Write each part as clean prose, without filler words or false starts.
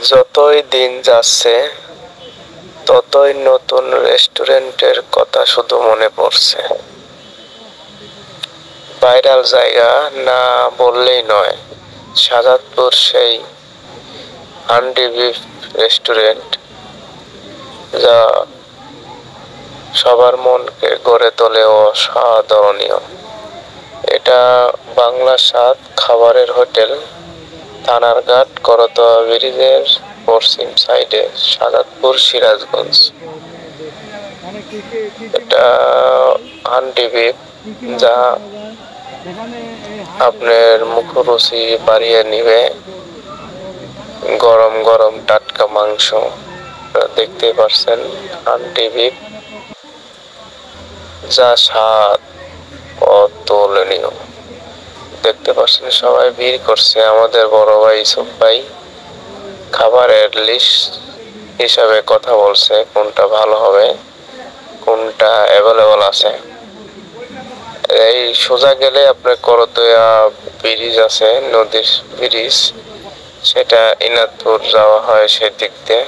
যতই দিন যাচ্ছে ততই নতুন রেস্টুরেন্টের কথা শুধু মনে পড়ছে। ভাইরাল জায়গা না বললেই নয়, শাহজাদপুর সেই হান্ডি বিফ রেস্টুরেন্ট যা সবার মনকে গড়ে তোলে অসাধারণীয়। এটা বাংলা স্বাদ খাবারের হোটেল, থানারঘাট করতোয়া ব্রিজের পশ্চিম সাইডে, শাহজাদপুর, সিরাজগঞ্জ। এটা হান্ডি বিফ যা আপনার মুখরুচি বাড়িয়ে নিবে। গরম গরম টাটকা মাংস দেখতে পাচ্ছেন, হান্ডি বিফ যা স্বাদ অতুলনীয়। দেখতে পাচ্ছেন সবাই ভিড় করছে। আমাদের বড় ভাই ইউসুফ ভাই খাবারের লিস্ট হিসাবে কথা বলছে, কোনটা ভালো হবে, কোনটা অ্যাভেলেবল আছে। এই সোজা গেলে আপনার করতোয়া ব্রিজ আছে, নদীর ব্রিজ, সেটা ইনাদপুর যাওয়া হয় সেদিক দিয়ে।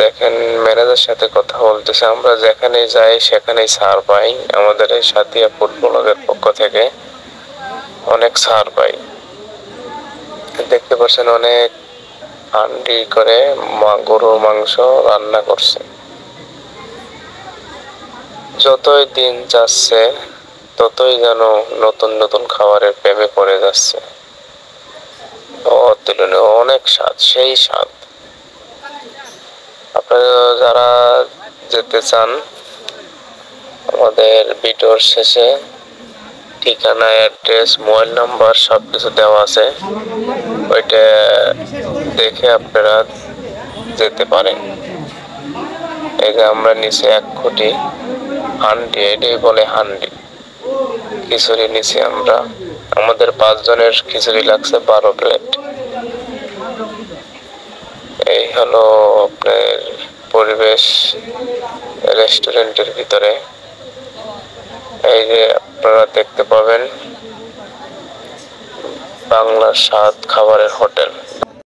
দেখেন ম্যানেজার সাথে কথা বলতেছে, আমরা যেখানে যাই সেখানেই ছাড় পাই। আমাদের এই সাথিয়া ফুটবলের পক্ষ থেকে অনেক ছাড় পাই। দেখতে পাচ্ছেন অনেক হান্ডি করে গরুর মাংস রান্না করছে। যতই দিন যাচ্ছে ততই যেন নতুন নতুন খাবারের প্রেমে পড়ে যাচ্ছে। অতুলনীয়, অনেক স্বাদ, সেই স্বাদ। আপনারা যারা যেতে চান, আমাদের ভিডিওর শেষে ঠিকানা, অ্যাড্রেস, মোবাইল নাম্বার সবকিছু দেওয়া আছে, ওইটা দেখে আপনারা যেতে পারেন। এই যে আমরা নিচে 1 কোটি হান্ডি, এটাই বলে হান্ডি খিচুড়ি নিচে আমরা। আমাদের 5 জনের খিচুড়ি লাগছে 12 প্লেট। এই হলো আপনার পরিবেশ রেস্টুরেন্টের ভিতরে। এই যে আপনারা দেখতে পাবেন বাংলা স্বাদ খাবারের হোটেল।